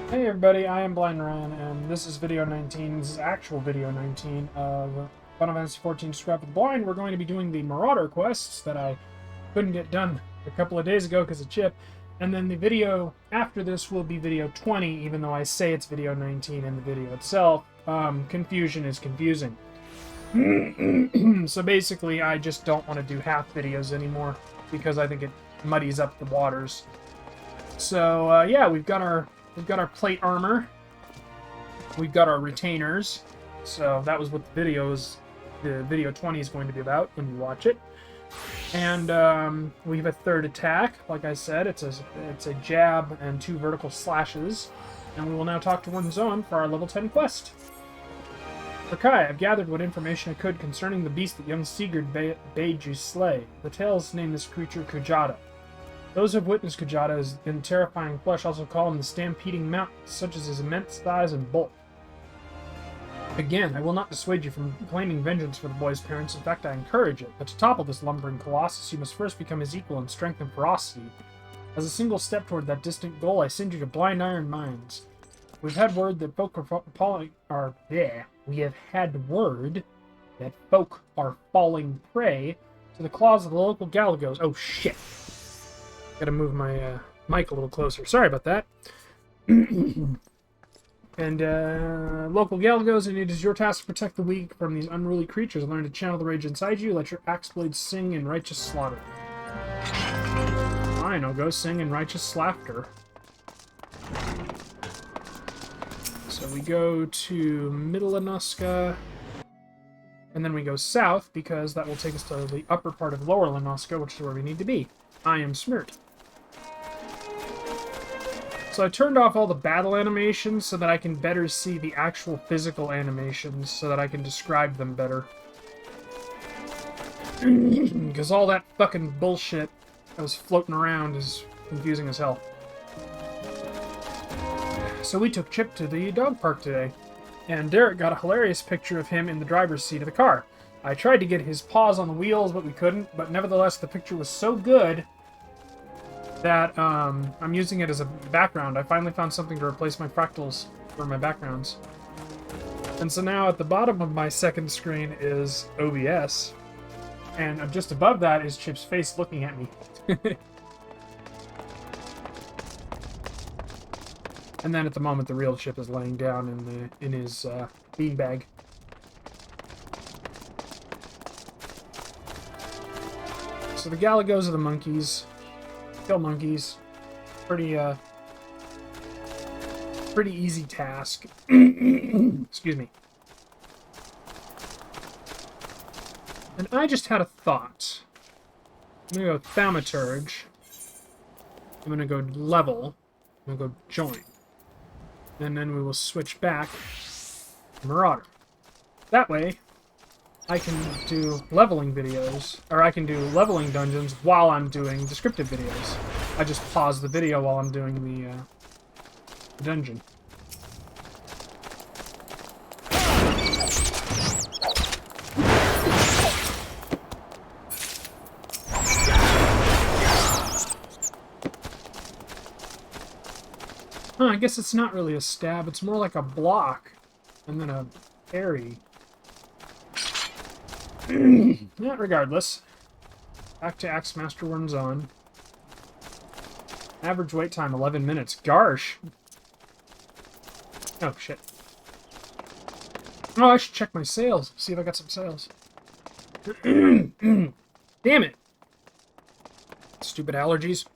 Hey everybody, I am Blind Ryan, and this is video 19. This is actual video 19 of Final Fantasy XIV Scrap with the Blind. We're going to be doing the Marauder quests that I couldn't get done a couple of days ago because of Chip. And then the video after this will be video 20, even though I say it's video 19 in the video itself. Confusion is confusing. So basically, I just don't want to do half videos anymore because I think it muddies up the waters. So yeah, we've got our plate armor. We've got our retainers. So that was what the video 20 is going to be about when you watch it. And we have a third attack. Like I said, it's a jab and 2 vertical slashes. And we will now talk to one zone for our level 10 quest. For Kai, I've gathered what information I could concerning the beast that young Sigurd bade you slay. The tales name this creature Kujata. Those who have witnessed Kujata's in terrifying flesh also call him the stampeding mountain, such as his immense size and bulk. Again, I will not dissuade you from claiming vengeance for the boy's parents. In fact, I encourage it. But to topple this lumbering colossus, you must first become his equal in strength and ferocity. As a single step toward that distant goal, I send you to Blind Iron Mines. We've had word that folk are falling prey to the claws of the local galagos. Oh shit! Gotta move my mic a little closer. Sorry about that. And local galagos, and it is your task to protect the weak from these unruly creatures. Learn to channel the rage inside you. Let your axe blades sing in righteous slaughter. Fine, I'll go sing in righteous laughter. So we go to Middle Lenoska, and then we go south, because that will take us to the upper part of Lower Lenoska, which is where we need to be. I am Smirt. So I turned off all the battle animations so that I can better see the actual physical animations, so that I can describe them better. Because all that fucking bullshit that was floating around is confusing as hell. So we took Chip to the dog park today, and Derek got a hilarious picture of him in the driver's seat of the car. I tried to get his paws on the wheels, but we couldn't, but nevertheless the picture was so good that I'm using it as a background. I finally found something to replace my fractals for my backgrounds. And so now at the bottom of my second screen is OBS, and just above that is Chip's face looking at me. And then at the moment, the real Chip is laying down in his beanbag. So the galagos are the monkeys. Kill monkeys. Pretty easy task. Excuse me. And I just had a thought. I'm gonna go Thaumaturge. I'm gonna go level. I'm gonna go join. And then we will switch back to Marauder. That way, I can do leveling videos, or I can do leveling dungeons while I'm doing descriptive videos. I just pause the video while I'm doing the dungeon. Huh, I guess it's not really a stab, it's more like a block, and then a parry. Yeah, regardless. Back to Axe Master Worm's on. Average wait time, 11 minutes. Garsh! Oh, shit. Oh, I should check my sales. See if I got some sales. Damn it! Stupid allergies.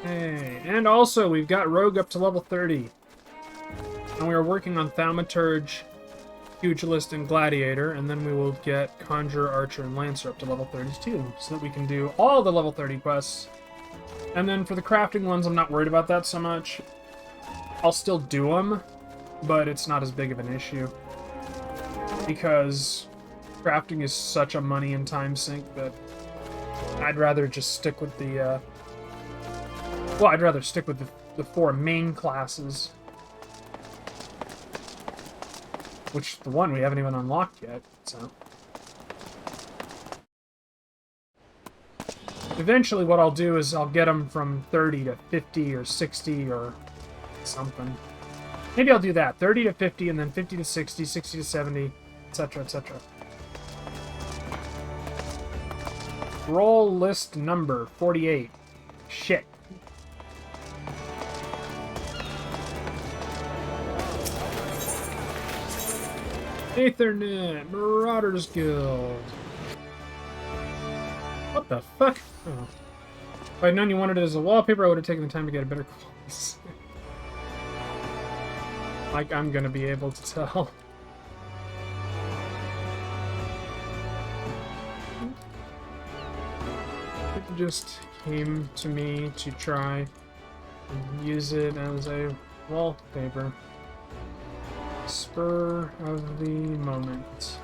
Hey, and also we've got Rogue up to level 30. And we are working on Thaumaturge, Pugilist, and Gladiator, and then we will get Conjurer, Archer, and Lancer up to level 32, so that we can do all the level 30 quests. And then for the crafting ones, I'm not worried about that so much. I'll still do them, but it's not as big of an issue. Because crafting is such a money and time sink that I'd rather just stick with the Well, I'd rather stick with the 4 main classes. Which, the one we haven't even unlocked yet, so... Eventually what I'll do is I'll get them from 30 to 50 or 60 or something. Maybe I'll do that. 30 to 50 and then 50 to 60, 60 to 70, etc., etc. Roll list number 48. Shit. Ethernet, Marauders Guild. What the fuck? Oh. If I'd known you wanted it as a wallpaper, I would have taken the time to get a better quality. Like I'm gonna be able to tell. It just came to me to try and use it as a wallpaper. Spur of the moment.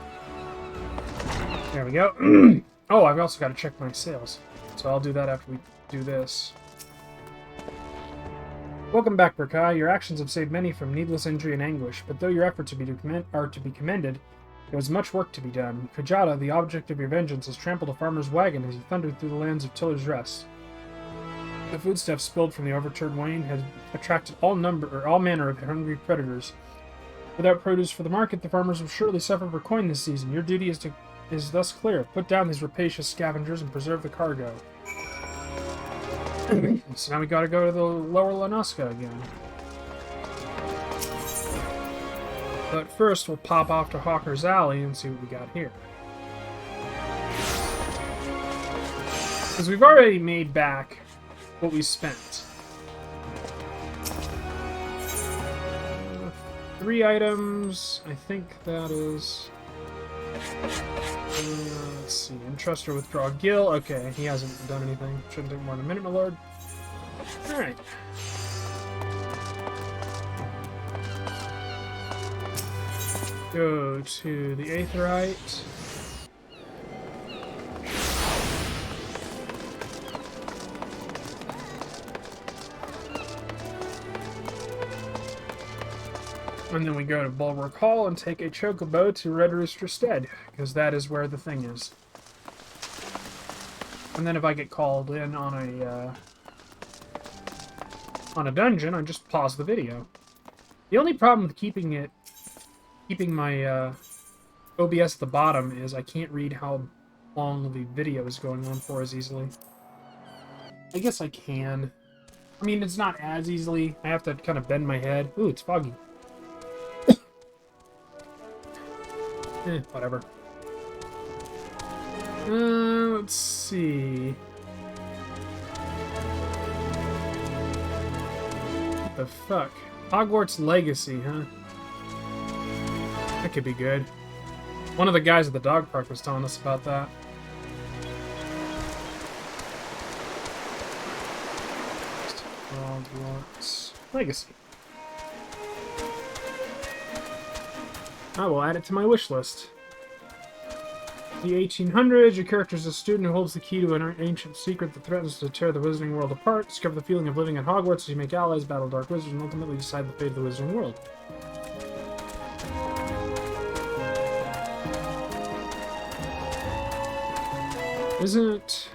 There we go. Oh, I've also got to check my sales. So I'll do that after we do this. Welcome back, Berkai. Your actions have saved many from needless injury and anguish, but though your efforts are to be commended, there was much work to be done. Kajata, the object of your vengeance, has trampled a farmer's wagon as he thundered through the lands of Tiller's Rest. The foodstuffs spilled from the overturned wain had attracted all manner of hungry predators. Without produce for the market, the farmers will surely suffer for coin this season. Your duty is thus clear. Put down these rapacious scavengers and preserve the cargo. So now we gotta go to the Lower Lanoska again. But first, we'll pop off to Hawker's Alley and see what we got here. Because we've already made back what we spent. 3 items. I think that is... let's see. Entrust or withdraw Gil. Okay, he hasn't done anything. Shouldn't take more than a minute, my lord. Alright. Go to the Aetherite. And then we go to Bulwark Hall and take a chocobo to Red Rooster Stead, because that is where the thing is. And then if I get called in on a dungeon, I just pause the video. The only problem with keeping my OBS at the bottom is I can't read how long the video is going on for as easily. I guess I can. I mean, it's not as easily. I have to kind of bend my head. Ooh, it's foggy. Whatever. Let's see. What the fuck? Hogwarts Legacy, huh? That could be good. One of the guys at the dog park was telling us about that. Hogwarts Legacy. I will add it to my wish list. The 1800s, your character is a student who holds the key to an ancient secret that threatens to tear the Wizarding World apart. Discover the feeling of living at Hogwarts as you make allies, battle dark wizards, and ultimately decide the fate of the Wizarding World. Isn't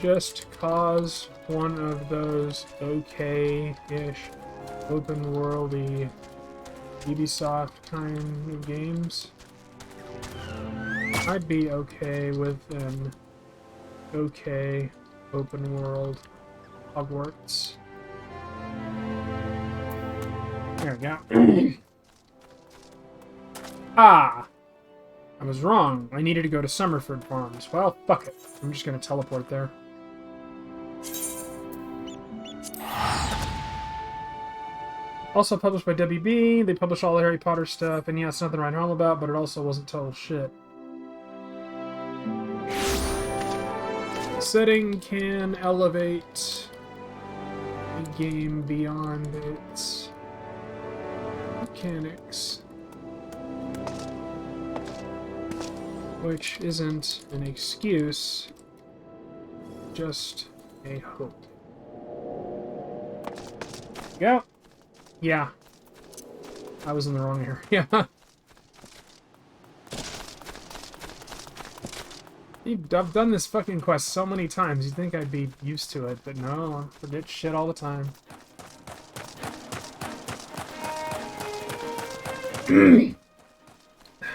Just Cause one of those okay-ish, open-worldy Ubisoft kind of games? I'd be okay with an okay open world Hogwarts. There we go. Ah! I was wrong. I needed to go to Summerford Farms. Well, fuck it. I'm just gonna teleport there. Also published by WB. They publish all the Harry Potter stuff, and yeah, it's nothing to write home about, but it also wasn't total shit. Setting can elevate a game beyond its mechanics, which isn't an excuse, just a hope. Yeah. Yeah. I was in the wrong area. I've done this fucking quest so many times, you'd think I'd be used to it, but no, I forget shit all the time.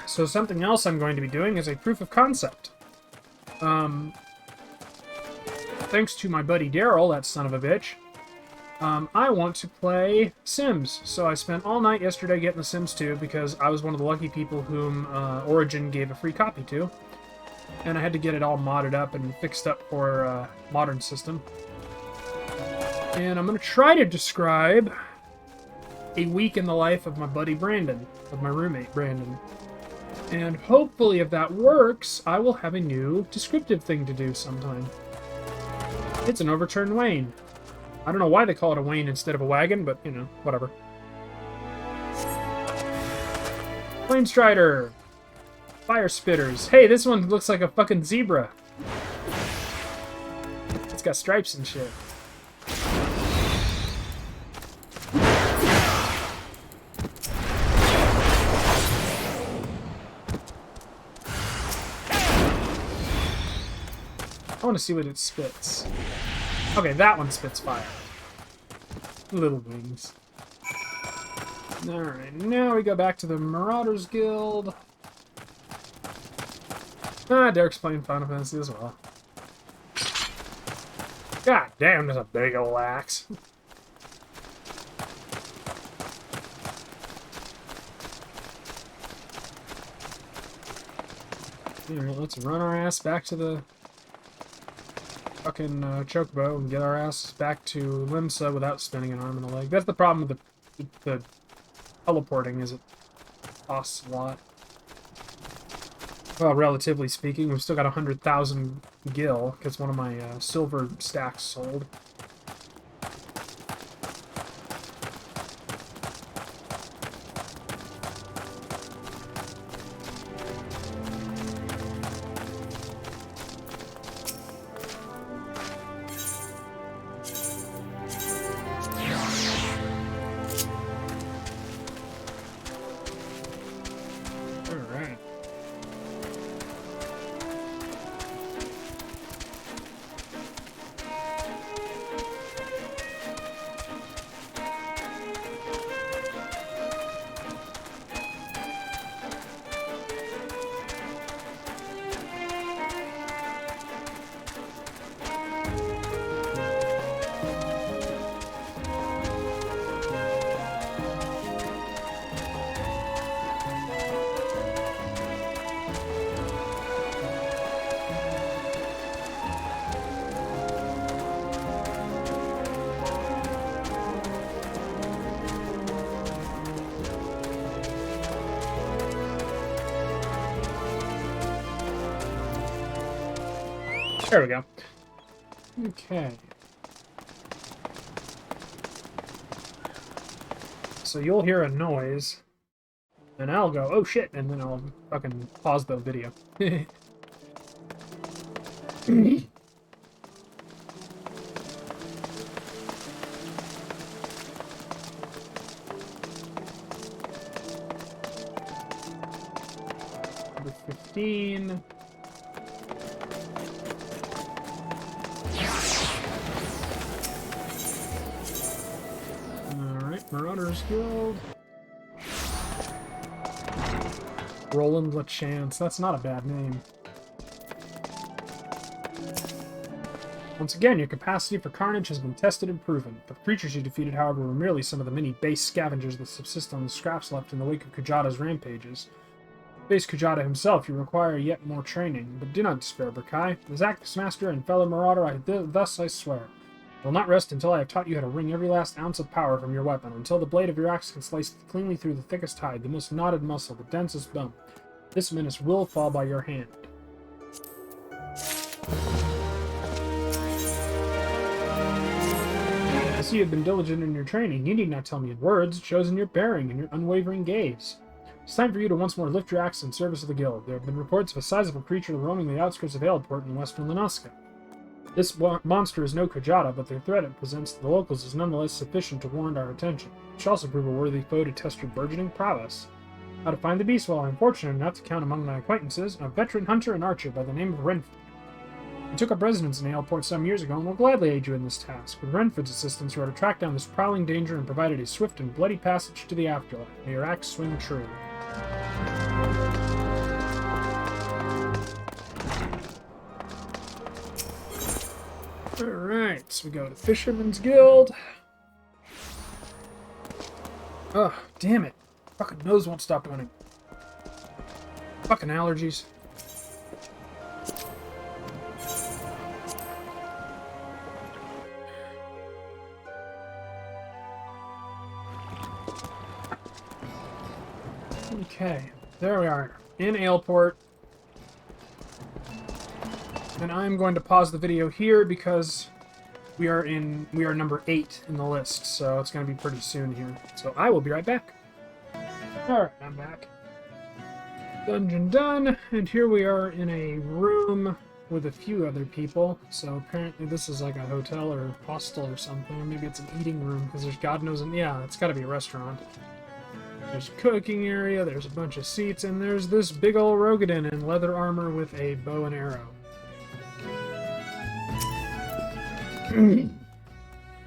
So something else I'm going to be doing is a proof of concept. Thanks to my buddy Daryl, that son of a bitch, I want to play Sims. So I spent all night yesterday getting The Sims 2 because I was one of the lucky people whom Origin gave a free copy to. And I had to get it all modded up and fixed up for a modern system. And I'm going to try to describe a week in the life of my buddy Brandon, of my roommate Brandon. And hopefully if that works, I will have a new descriptive thing to do sometime. It's an overturned wain. I don't know why they call it a wain instead of a wagon, but, you know, whatever. Flame Strider! Fire Spitters. Hey, this one looks like a fucking zebra. It's got stripes and shit. I want to see what it spits. Okay, that one spits fire. Little wings. Alright, now we go back to the Marauders Guild. Ah, Derek's playing Final Fantasy as well. God damn, there's a big ol' axe. Alright, let's run our ass back to the fucking chocobo and get our ass back to Limsa without spinning an arm and a leg. That's the problem with the teleporting, is it costs a lot. Well, relatively speaking, we've still got 100,000 gil, because one of my silver stacks sold. Alright. There we go. Okay. So you'll hear a noise, and I'll go, oh shit, and then I'll fucking pause the video. Number 15. Marauders Guild. Roland LeChance. That's not a bad name. Once again, your capacity for carnage has been tested and proven. The creatures you defeated, however, were merely some of the many base scavengers that subsist on the scraps left in the wake of Kujata's rampages. Face Kujata himself, you require yet more training, but do not despair, Berkai. As Axe Master and fellow Marauder, thus I swear. I will not rest until I have taught you how to wring every last ounce of power from your weapon, until the blade of your axe can slice cleanly through the thickest hide, the most knotted muscle, the densest bone. This menace will fall by your hand. I see you have been diligent in your training. You need not tell me in words. It shows in your bearing and your unwavering gaze. It's time for you to once more lift your axe in service of the guild. There have been reports of a sizable creature roaming the outskirts of Aleport in western Lenoska. This monster is no Kajata, but the threat it presents to the locals is nonetheless sufficient to warrant our attention. It should also prove a worthy foe to test your burgeoning prowess. How to find the beast? Well, I'm fortunate enough to count among my acquaintances a veteran hunter and archer by the name of Renford. He took up residence in Aleport some years ago and will gladly aid you in this task. With Renford's assistance, you are to track down this prowling danger and provided a swift and bloody passage to the afterlife. May your axe swing true. Alright, so we go to Fisherman's Guild. Ugh, damn it. Fucking nose won't stop running. Fucking allergies. Okay, there we are, in Aleport. And I'm going to pause the video here because we are number 8 in the list, so it's going to be pretty soon here. So I will be right back. Alright, I'm back. Dungeon done, and here we are in a room with a few other people. So apparently this is like a hotel or hostel or something, or maybe it's an eating room, because there's God knows, yeah, it's got to be a restaurant. There's a cooking area, there's a bunch of seats, and there's this big ol' Rogadin in leather armor with a bow and arrow.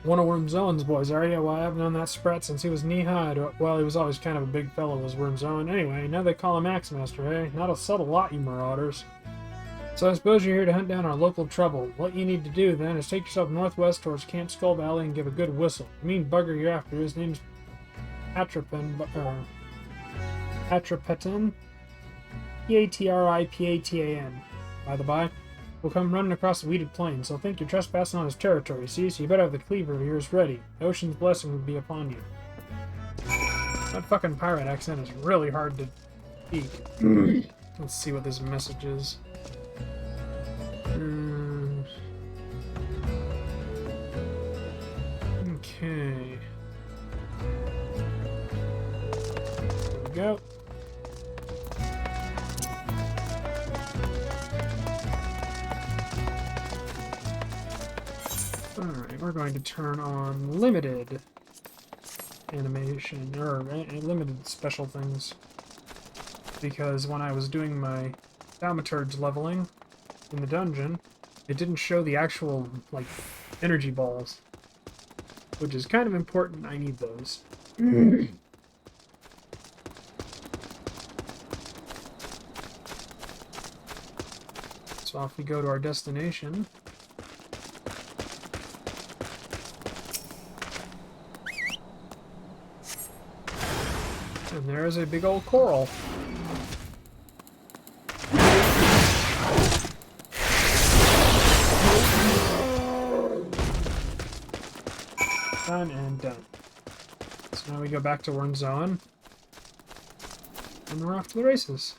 One of Wormzone's boys, are you? Well, I've known that sprat since he was knee-high. Well, he was always kind of a big fellow, was Wormzone. Anyway, now they call him Axemaster, eh? Not a subtle lot, you marauders. So I suppose you're here to hunt down our local trouble. What you need to do, then, is take yourself northwest towards Camp Skull Valley and give a good whistle. The mean bugger you're after, his name's Atrapen, Atrapetan? P-A-T-R-I-P-A-T-A-N. By the by, we'll come running across the weeded plains. He'll think you're trespassing on his territory, see? So you better have the cleaver of yours ready. The ocean's blessing will be upon you. That fucking pirate accent is really hard to speak. Let's see what this message is. Okay. There we go. Alright, we're going to turn on limited animation, or limited special things. Because when I was doing my thaumaturge leveling in the dungeon, it didn't show the actual, like, energy balls. Which is kind of important, I need those. So off we go to our destination. And there's a big old coral. Done and done. So now we go back to Wormzone. And we're off to the races.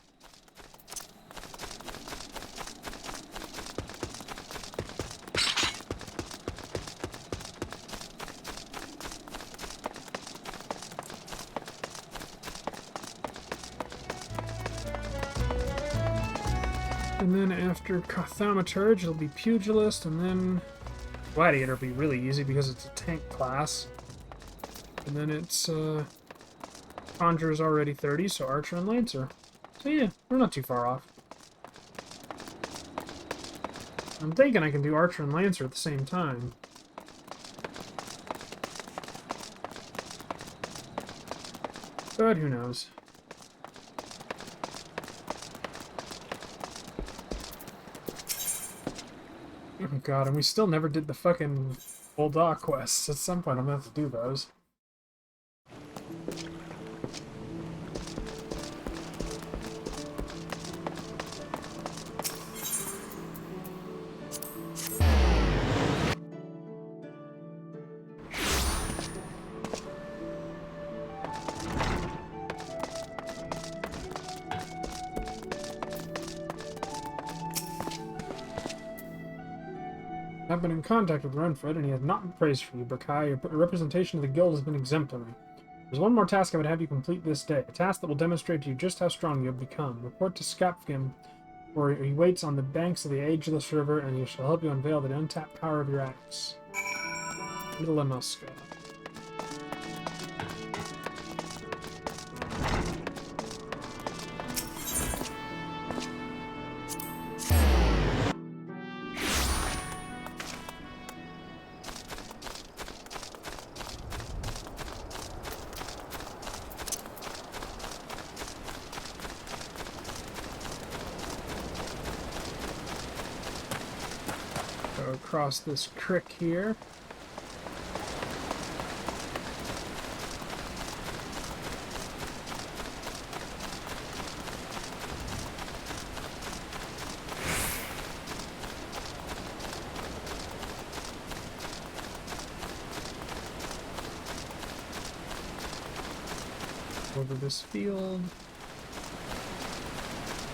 And then after Thaumaturge, it'll be Pugilist, and then Gladiator will be really easy because it's a tank class. And then it's Conjurer's already 30, so Archer and Lancer. So yeah, we're not too far off. I'm thinking I can do Archer and Lancer at the same time. But who knows? Oh god, and we still never did the fucking Bulldog quests. At some point I'm gonna have to do those. I've been in contact with Renford, and he has not been praised for you, Berkai. Your representation of the guild has been exemplary. There's one more task I would have you complete this day, a task that will demonstrate to you just how strong you have become. Report to Skapfgim where he waits on the banks of the ageless river, and he shall help you unveil the untapped power of your axe. Middle of Muska. Go across this creek here. Over this field.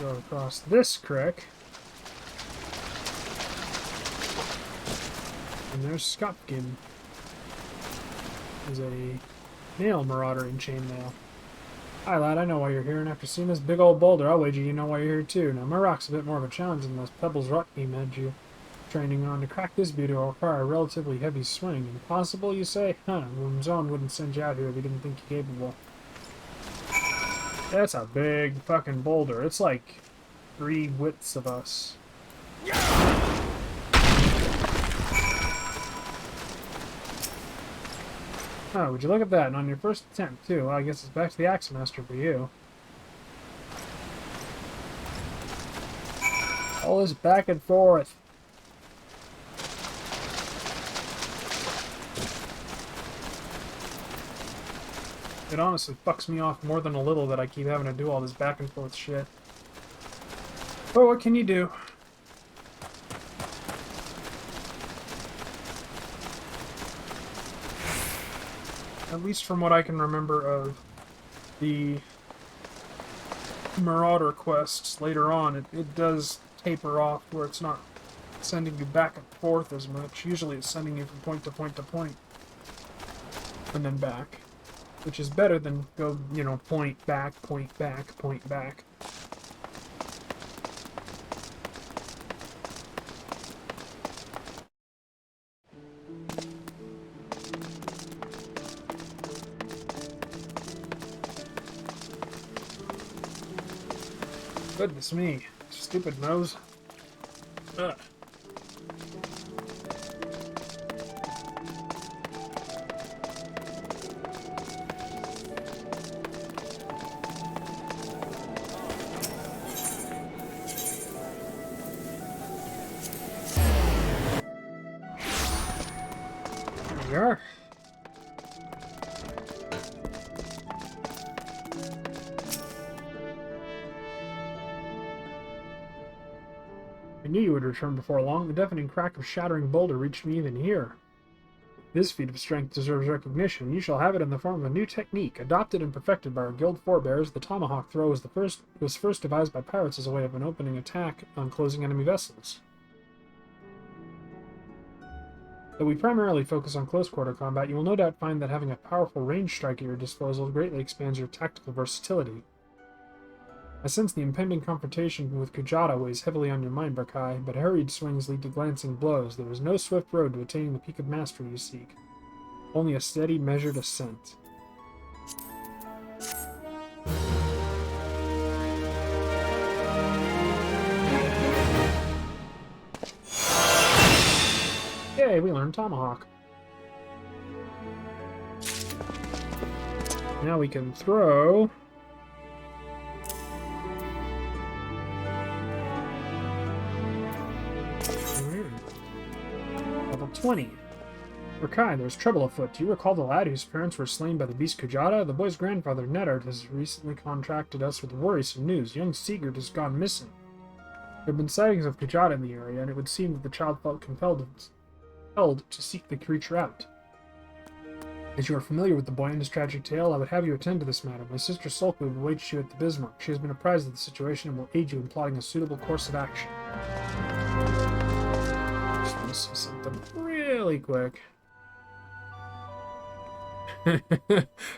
Go across this creek. And there's Skopkin. There's a nail marauder in chainmail. Hi lad, I know why you're here, and after seeing this big old boulder, I'll wager you know why you're here too. Now my rock's a bit more of a challenge than those pebbles rock beam had you training on. To crack this beauty will require a relatively heavy swing. Impossible, you say? Huh, Zone wouldn't send you out here if he didn't think you capable. That's a big fucking boulder. It's like 3 widths of us. Oh, would you look at that? And on your first attempt, too. Well, I guess it's back to the Axe Master for you. All this back and forth. It honestly fucks me off more than a little that I keep having to do all this back and forth shit. But what can you do? At least from what I can remember of the Marauder quests later on, it does taper off where it's not sending you back and forth as much. Usually it's sending you from point to point to point. And then back. Which is better than go, you know, point back, point back, point back. Goodness me. Stupid nose. Ugh. There we are. I knew you would return before long. The deafening crack of shattering boulder reached me even here. This feat of strength deserves recognition. You shall have it in the form of a new technique, adopted and perfected by our guild forebears. The tomahawk throw was first devised by pirates as a way of an opening attack on closing enemy vessels. Though we primarily focus on close-quarter combat, you will no doubt find that having a powerful range strike at your disposal greatly expands your tactical versatility. I sense the impending confrontation with Kujata weighs heavily on your mind, Barkai, but hurried swings lead to glancing blows. There is no swift road to attaining the peak of mastery you seek. Only a steady, measured ascent. Yay, we learned Tomahawk. Now we can throw... Level 20. Rakai, there's trouble afoot. Do you recall the lad whose parents were slain by the beast Kujata? The boy's grandfather, Nedard, has recently contracted us with worrisome news. Young Sigurd has gone missing. There have been sightings of Kujata in the area, and it would seem that the child felt compelled to seek the creature out. As you are familiar with the boy and his tragic tale, I would have you attend to this matter. My sister Sulkwood awaits you at the Bismarck. She has been apprised of the situation and will aid you in plotting a suitable course of action. Just want to see something really quick.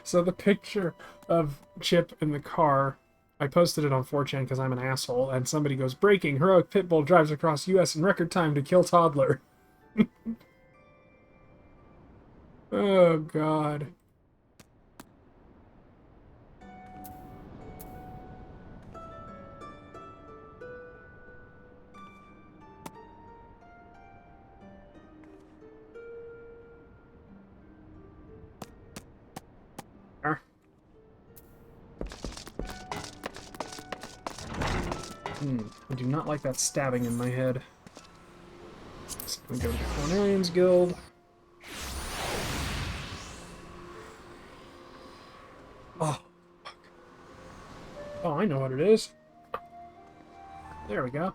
So the picture of Chip in the car I posted it on 4chan because I'm an asshole, and somebody goes, breaking, heroic pit bull drives across U.S. in record time to kill toddler. Oh, God. I do not like that stabbing in my head. So I'm gonna go to the Cornelians Guild. Oh, fuck. Oh, I know what it is. There we go.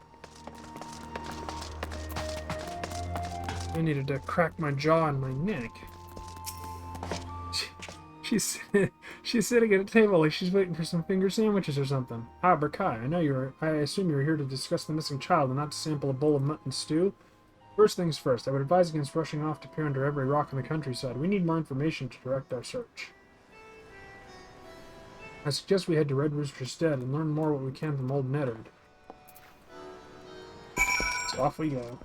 I needed to crack my jaw and my neck. She's she's sitting at a table like she's waiting for some finger sandwiches or something. Ah, Berkai, I assume you're here to discuss the missing child and not to sample a bowl of mutton stew. First things first, I would advise against rushing off to peer under every rock in the countryside. We need more information to direct our search. I suggest we head to Red Rooster Stead and learn more what we can from old Neddard. So off we go.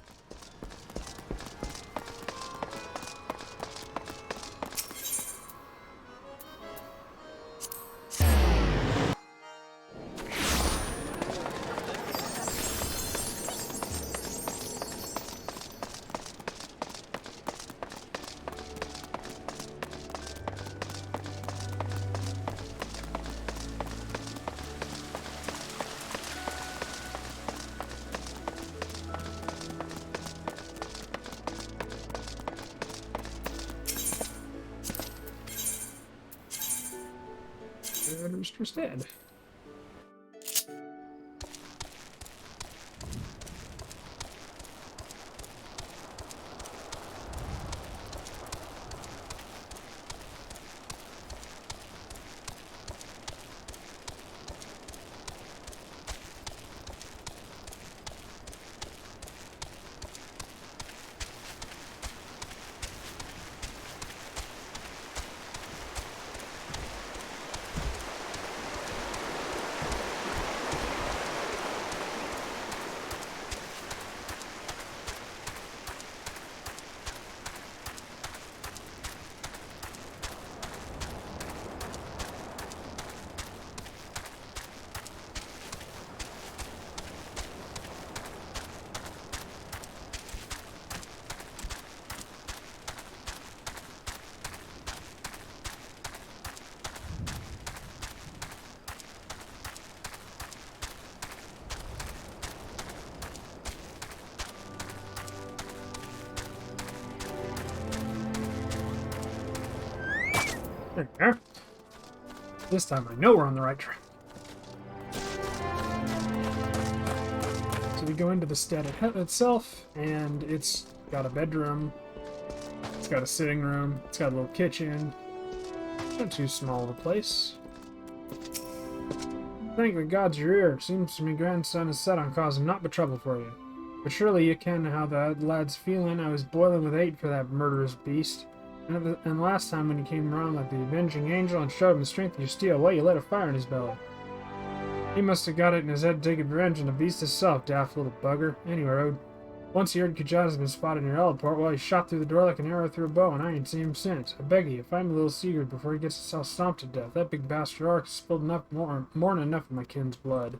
Red Rooster Stead. There we are. This time I know we're on the right track. So we go into the stead itself, and it's got a bedroom, it's got a sitting room, it's got a little kitchen. Not too small of a place. Thank the gods you're here. Seems to me grandson is set on causing naught but trouble for you. But surely you ken how the lad's feeling. I was boiling with hate for that murderous beast. And last time when you came around like the avenging angel and showed him the strength of your steel, well, you lit a fire in his belly. He must have got it in his head to take revenge on the beast himself, daft little bugger. Anyway, Road, once he heard Kajada's been spotted near Eldport, well, he shot through the door like an arrow through a bow, and I ain't seen him since. I beg you, find me little Sigurd before he gets himself stomped to death. That big bastard Ark has spilled more than enough of my kin's blood.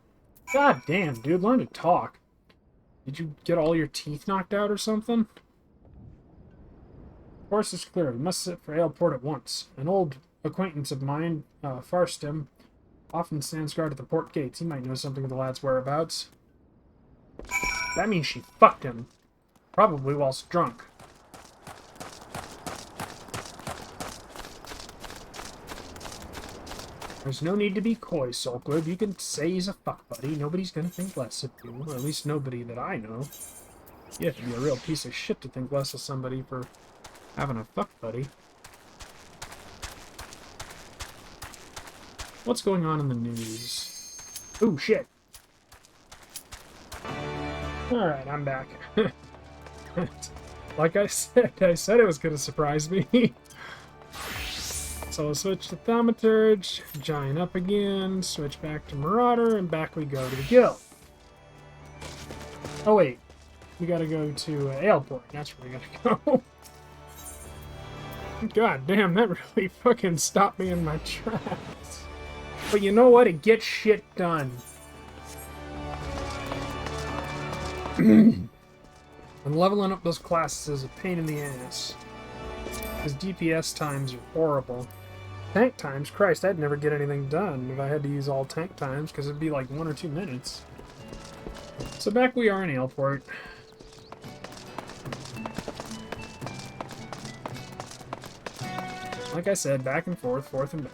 God damn, dude, learn to talk. Did you get all your teeth knocked out or something? The course is clear. We must sit for Aleport at once. An old acquaintance of mine, Farstim, often stands guard at the port gates. He might know something of the lad's whereabouts. That means she fucked him. Probably whilst drunk. There's no need to be coy, Sulkwood. You can say he's a fuck buddy. Nobody's gonna think less of you. Or at least nobody that I know. You have to be a real piece of shit to think less of somebody for having a fuck buddy. What's going on in the news? Ooh, shit. Alright, I'm back. Like I said it was going to surprise me. So we'll switch to Thaumaturge, giant up again, switch back to Marauder, and back we go to the guild. Oh wait, we gotta go to Aleport. That's where we gotta go. God damn, that really fucking stopped me in my tracks. But you know what? It gets shit done. And leveling up those classes is a pain in the ass. Because DPS times are horrible. Tank times? Christ, I'd never get anything done if I had to use all tank times, because it'd be like 1 or 2 minutes. So back we are in Aleport. Like I said, back and forth and back.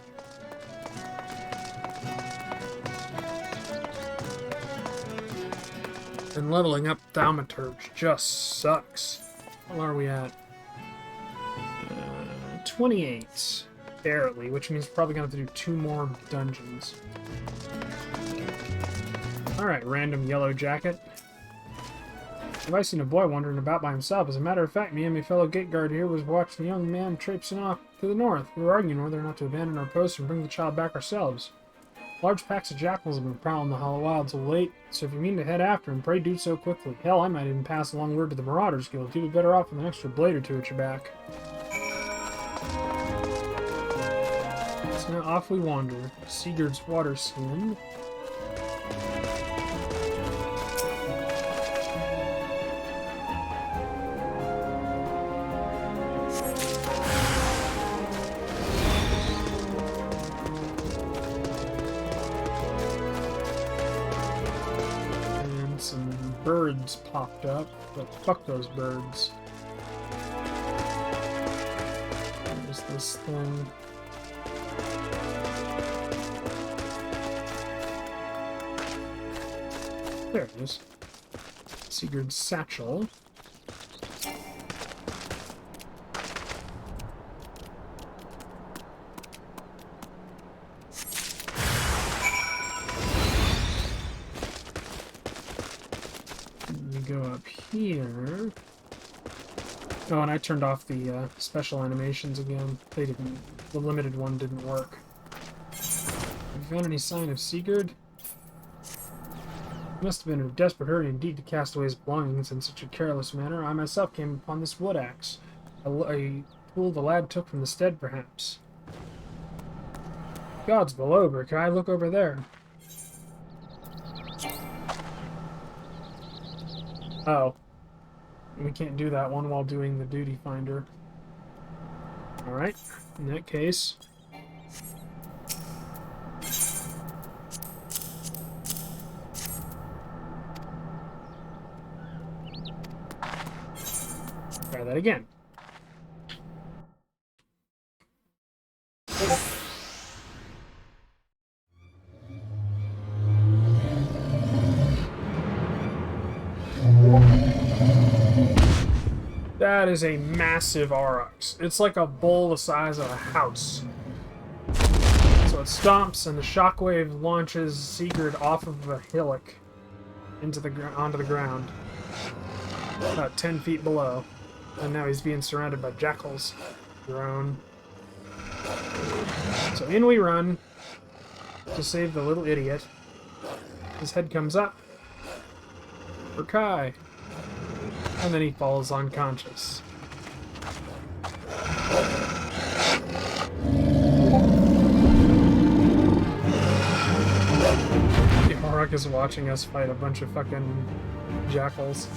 And leveling up Thaumaturge just sucks. How are we at? 28. Barely, which means we're probably going to have to do 2 more dungeons. Alright, random yellow jacket. Have I seen a boy wandering about by himself? As a matter of fact, me and my fellow gate guard here was watching a young man traipsing off to the north. We were arguing whether or not to abandon our post and bring the child back ourselves. Large packs of jackals have been prowling the hollow wilds of late, so if you mean to head after him, pray do so quickly. Hell, I might even pass along word to the Marauders Guild. You'd be better off with an extra blade or 2 at your back. So now off we wander. Sigurd's water skin. Birds popped up, but fuck those birds. There's this thing. There it is. Sigurd's satchel. Go up here. Oh, and I turned off the special animations again. They didn't. The limited one didn't work. Have you found any sign of Sigurd? He must have been in a desperate hurry indeed to cast away his belongings in such a careless manner. I myself came upon this wood axe. A tool the lad took from the stead, perhaps. Gods below, but can I look over there? Oh. We can't do that one while doing the duty finder. Alright, in that case. Try that again. That is a massive Aurochs. It's like a bowl the size of a house. So it stomps and the shockwave launches Sigurd off of a hillock into onto the ground. About 10 feet below. And now he's being surrounded by jackals. Drone. So in we run to save the little idiot. His head comes up. For Kai. And then he falls unconscious. The Auroch is watching us fight a bunch of fucking jackals.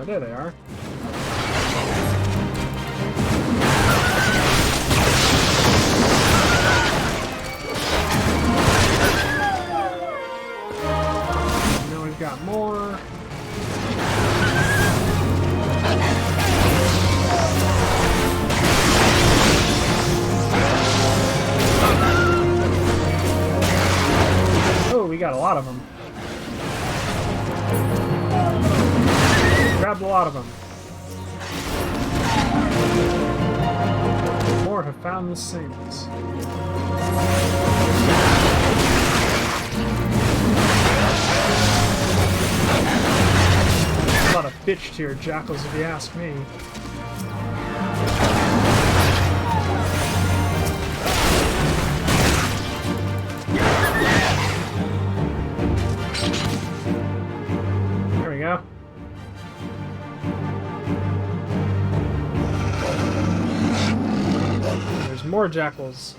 There they are. Got more. Oh, we got a lot of them. Grabbed a lot of them. More have found the saints. A lot of bitch tier jackals, if you ask me. There we go. There's more jackals.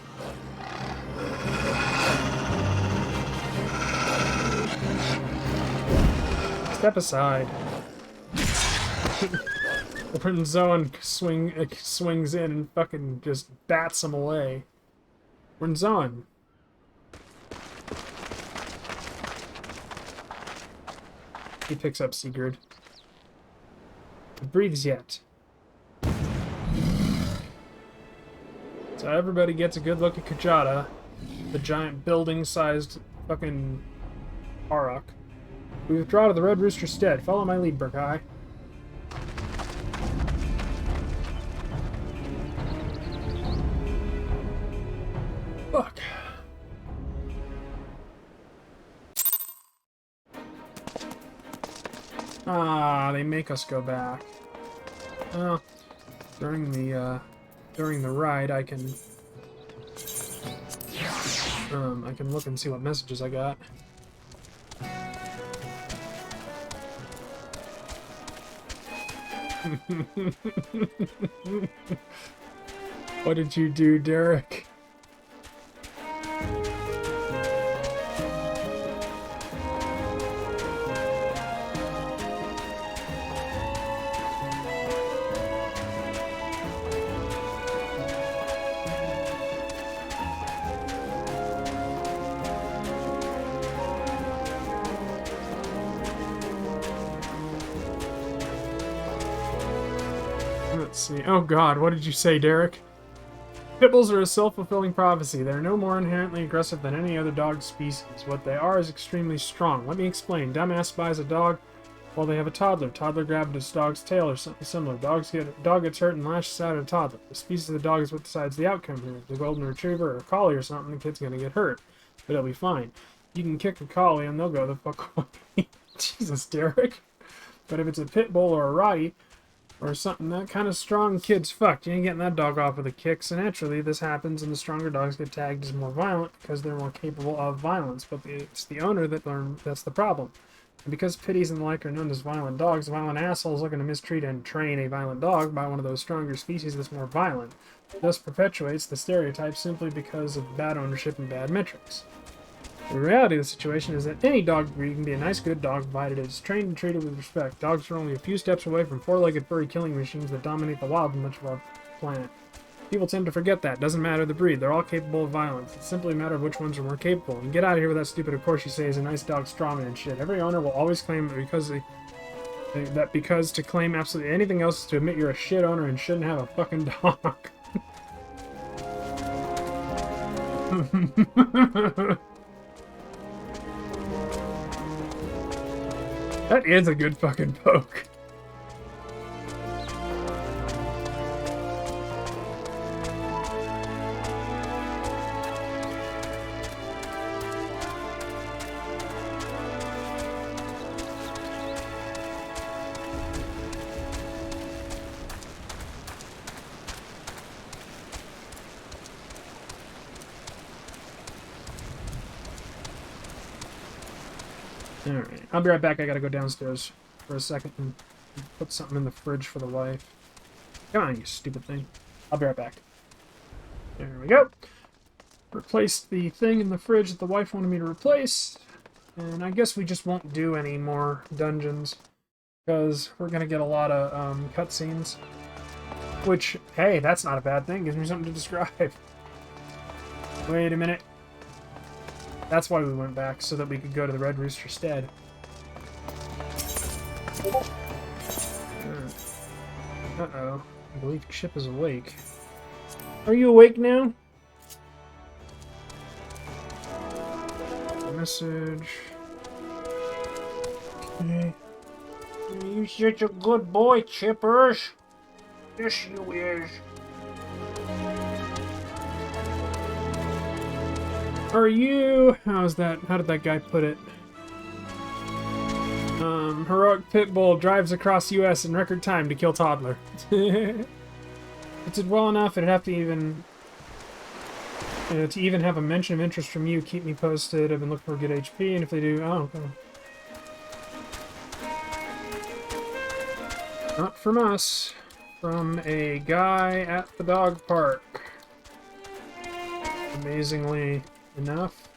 Step aside. When Zoan swings in and fucking just bats him away. When Zoan. He picks up Sigurd. He breathes yet. So everybody gets a good look at Kajata, the giant building-sized fucking Auroch. We withdraw to the Red Rooster stead. Follow my lead, Burkai. Fuck. Ah, they make us go back. Well, during the ride, I can look and see what messages I got. What did you do, Derek? Let's see. Oh god, what did you say, Derek? Pitbulls are a self-fulfilling prophecy. They're no more inherently aggressive than any other dog species. What they are is extremely strong. Let me explain. Dumbass buys a dog while they have a toddler. Toddler grabbed his dog's tail or something similar. Dog gets hurt and lashes out at a toddler. The species of the dog is what decides the outcome here. The golden retriever or a collie or something, the kid's gonna get hurt. But it'll be fine. You can kick a collie and they'll go the fuck away. Jesus, Derek. But if it's a pit bull or a Rottie, or something that kind of strong, kid's fucked. You ain't getting that dog off with a kick. So naturally, this happens, and the stronger dogs get tagged as more violent because they're more capable of violence. But it's the owner that's the problem. And because pitties and the like are known as violent dogs, violent assholes looking to mistreat and train a violent dog by one of those stronger species that's more violent. Thus perpetuates the stereotype simply because of bad ownership and bad metrics. The reality of the situation is that any dog breed can be a nice, good dog provided it is trained and treated with respect. Dogs are only a few steps away from four-legged furry killing machines that dominate the wild in much of our planet. People tend to forget that. Doesn't matter the breed. They're all capable of violence. It's simply a matter of which ones are more capable. And get out of here with that stupid "of course you say" is a nice dog strawman and shit. Every owner will always claim because to claim absolutely anything else is to admit you're a shit owner and shouldn't have a fucking dog. That is a good fucking poke. Alright, I'll be right back. I gotta go downstairs for a second and put something in the fridge for the wife. Come on, you stupid thing. I'll be right back. There we go. Replaced the thing in the fridge that the wife wanted me to replace. And I guess we just won't do any more dungeons, because we're gonna get a lot of cutscenes. Which, hey, that's not a bad thing. Gives me something to describe. Wait a minute. That's why we went back, so that we could go to the Red Rooster stead. Uh-oh. I believe Chip is awake. Are you awake now? Message. Okay. You such a good boy, Chippers. Yes, you is. Are you... How's that? How did that guy put it? Heroic pit bull drives across U.S. in record time to kill toddler. If it did well enough, it'd have to even have a mention of interest from you. Keep me posted. I've been looking for good HP, and if they do, oh, okay. Not from us. From a guy at the dog park. Amazingly enough.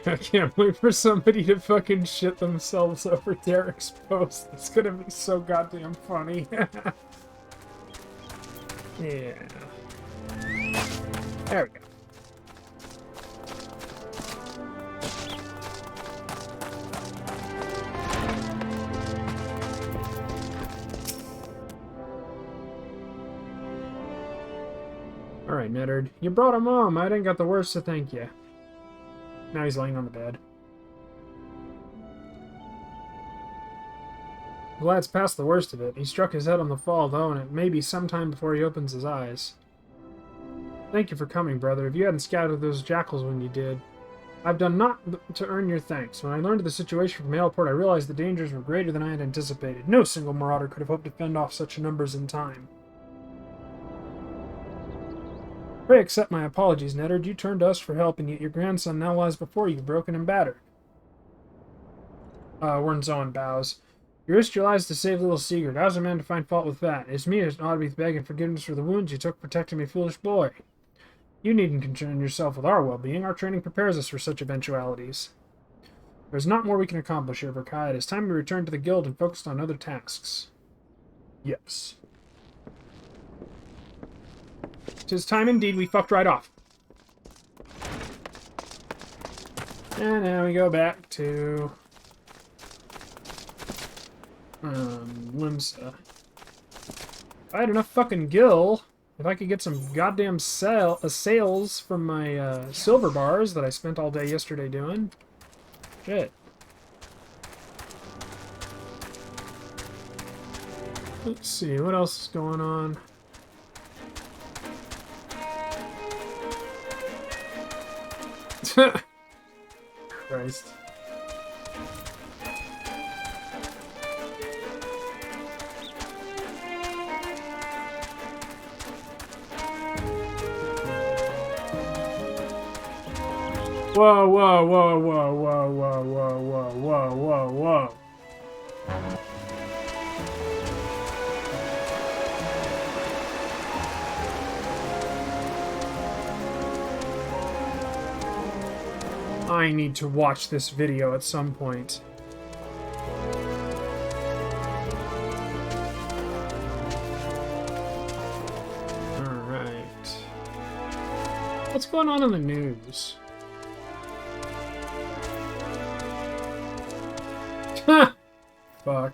I can't wait for somebody to fucking shit themselves over Derek's post. It's gonna be so goddamn funny. Yeah. There we go. Alright, Neddard. You brought him home. I didn't got the worst to thank you. Now he's laying on the bed. Glad it's past the worst of it. He struck his head on the fall, though, and it may be some time before he opens his eyes. Thank you for coming, brother. If you hadn't scouted those jackals when you did, I've done naught to earn your thanks. When I learned of the situation from Mailport, I realized the dangers were greater than I had anticipated. No single marauder could have hoped to fend off such numbers in time. Pray accept my apologies, Neddard. You turned to us for help, and yet your grandson now lies before you, broken and battered. Wernzoen bows. You risked your lives to save little Sigurd. How's a man to find fault with that? It's me who ought to be begging forgiveness for the wounds you took protecting me, foolish boy. You needn't concern yourself with our well-being. Our training prepares us for such eventualities. There's not more we can accomplish here, Verkai. It is time we return to the guild and focused on other tasks. Yes. 'Tis time indeed we fucked right off. And now we go back to Limsa. If I had enough fucking gil, if I could get some goddamn sales from my silver bars that I spent all day yesterday doing. Shit. Let's see, what else is going on? Christ. Whoa, whoa, whoa, whoa, whoa, whoa, whoa, whoa, whoa, whoa, whoa. I need to watch this video at some point. Alright. What's going on in the news? Ha! Fuck.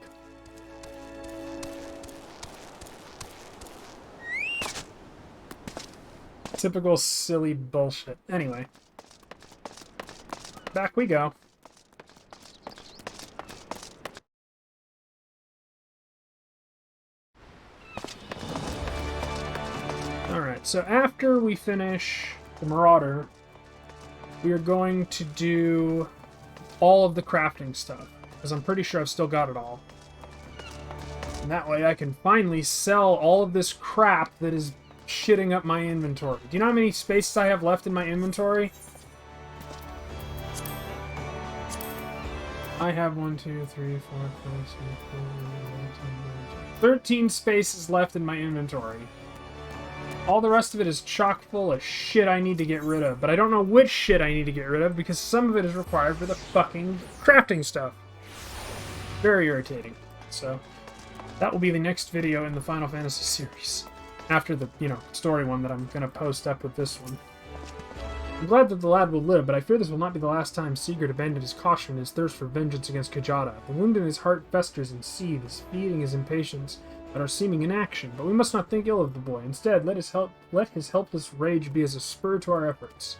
Typical silly bullshit. Anyway. Back we go. Alright, so after we finish the Marauder, we are going to do all of the crafting stuff, because I'm pretty sure I've still got it all. And that way I can finally sell all of this crap that is shitting up my inventory. Do you know how many spaces I have left in my inventory? I have 1, 2, 3, 4, 5, 6, 7, 13 spaces left in my inventory. All the rest of it is chock full of shit I need to get rid of, but I don't know which shit I need to get rid of because some of it is required for the fucking crafting stuff. Very irritating. So, that will be the next video in the Final Fantasy series. After the, story one that I'm gonna post up with this one. I'm glad that the lad will live, but I fear this will not be the last time Sigurd abandoned his caution and his thirst for vengeance against Kujata. The wound in his heart festers and seethes, feeding his impatience at our seeming inaction. But we must not think ill of the boy. Instead, let his helpless rage be as a spur to our efforts.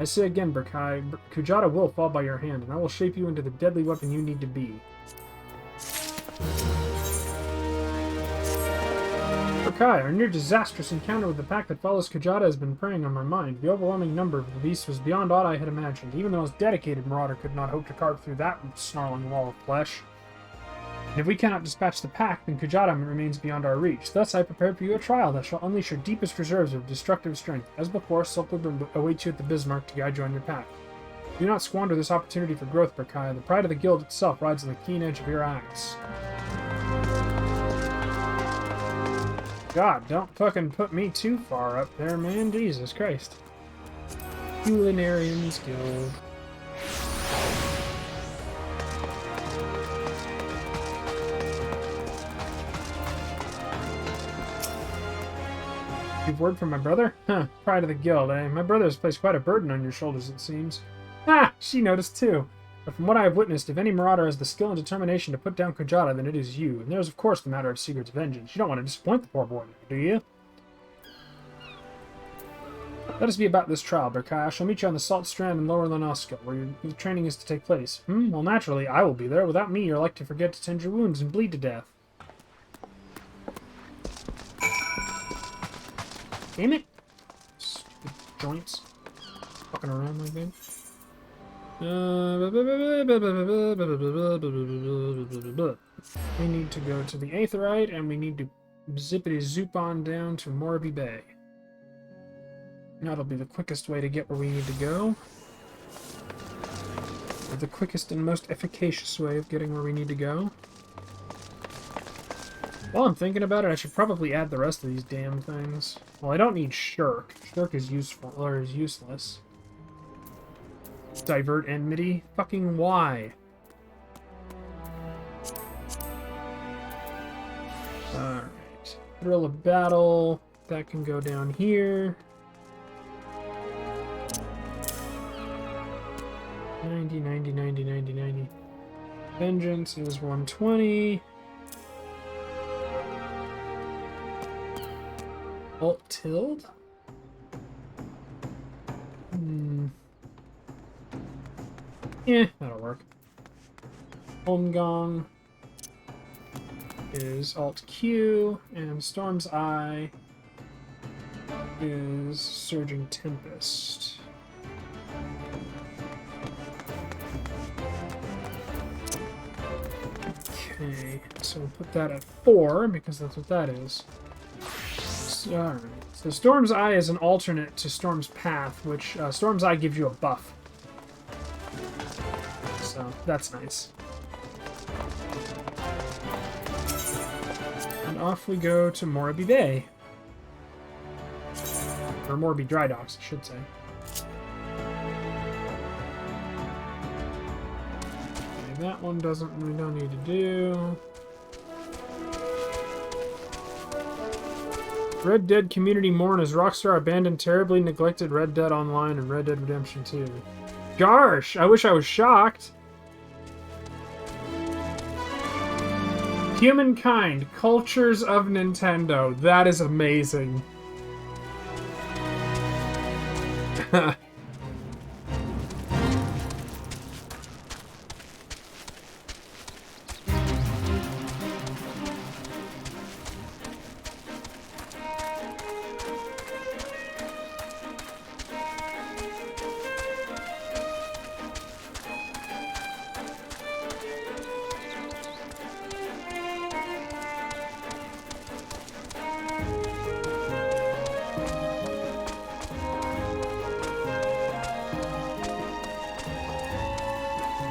I say again, Berkai, Kujata will fall by your hand, and I will shape you into the deadly weapon you need to be. Berkai, our near disastrous encounter with the pack that follows Kajata has been preying on my mind. The overwhelming number of the beasts was beyond aught I had imagined. Even the most dedicated marauder could not hope to carve through that snarling wall of flesh. And if we cannot dispatch the pack, then Kajata remains beyond our reach. Thus I prepared for you a trial that shall unleash your deepest reserves of destructive strength. As before, Sulkwood awaits you at the Bismarck to guide you on your path. Do not squander this opportunity for growth, Berkai. The pride of the guild itself rides on the keen edge of your axe. God, don't fucking put me too far up there, man. Jesus Christ. Culinarians Guild. You've word from my brother? Huh, pride of the guild, eh? My brother has placed quite a burden on your shoulders, it seems. Ah, she noticed too. But from what I have witnessed, if any marauder has the skill and determination to put down Kajata, then it is you. And there's, of course, the matter of Sigurd's vengeance. You don't want to disappoint the poor boy, do you? Let us be about this trial, Berkai. I shall meet you on the Salt Strand in Lower Lenoska, where your training is to take place. Well, naturally, I will be there. Without me, you're like to forget to tend your wounds and bleed to death. Damn it! Stupid joints. Fucking around like that. We need to go to the Aetherite, and we need to zippity-zoop on down to Morby Bay. That'll be the quickest way to get where we need to go. Or the quickest and most efficacious way of getting where we need to go. While I'm thinking about it, I should probably add the rest of these damn things. Well, I don't need Shirk. Shirk is useful, or is useless. Divert enmity? Fucking why? Alright. Thrill of battle. That can go down here. 90, 90, 90, 90, 90. Vengeance is 120. Alt tilde? Yeah, that'll work. Holmgong is Alt Q, and Storm's Eye is Surging Tempest. Okay, so we'll put that at 4, because that's what that is. Alright, so Storm's Eye is an alternate to Storm's Path, which Storm's Eye gives you a buff. So, that's nice. And off we go to Morby Bay. Or Morby Dry Docks, I should say. Okay, that one we don't need to do. Red Dead community mourn as Rockstar abandoned terribly neglected Red Dead Online and Red Dead Redemption 2. Gosh, I wish I was shocked. Humankind, Cultures of Nintendo. That is amazing.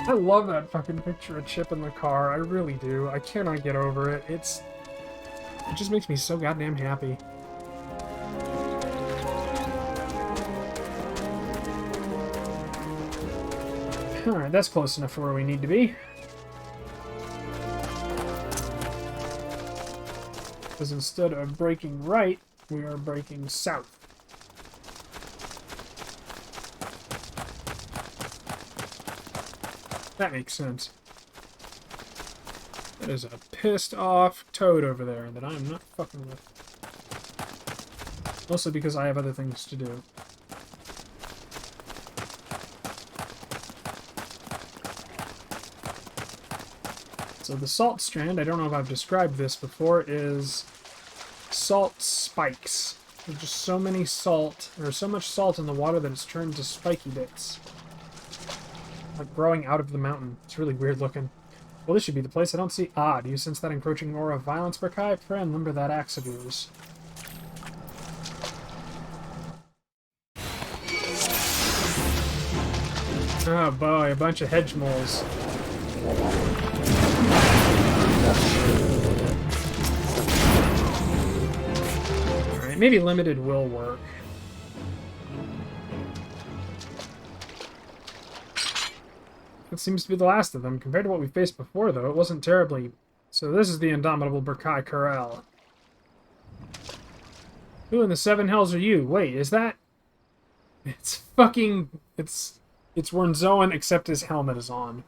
I love that fucking picture of Chip in the car. I really do. I cannot get over it. It just makes me so goddamn happy. Alright, that's close enough for where we need to be. Because instead of breaking right, we are breaking south. That makes sense. That is a pissed off toad over there that I'm not fucking with. Mostly because I have other things to do. So the Salt Strand, I don't know if I've described this before, is salt spikes. There's just so many salt, or so much salt in the water that it's turned to spiky bits. Like growing out of the mountain. It's really weird looking. Well, this should be the place. I don't see... Ah, do you sense that encroaching aura of violence, Berkai? Pray and limber that axe of yours. Oh boy, a bunch of hedge moles. Alright, maybe limited will work. That seems to be the last of them. Compared to what we faced before, though, it wasn't terribly... So this is the indomitable Berkai Corral. Who in the seven hells are you? Wait, is that... It's fucking... It's Wernzoan, except his helmet is on.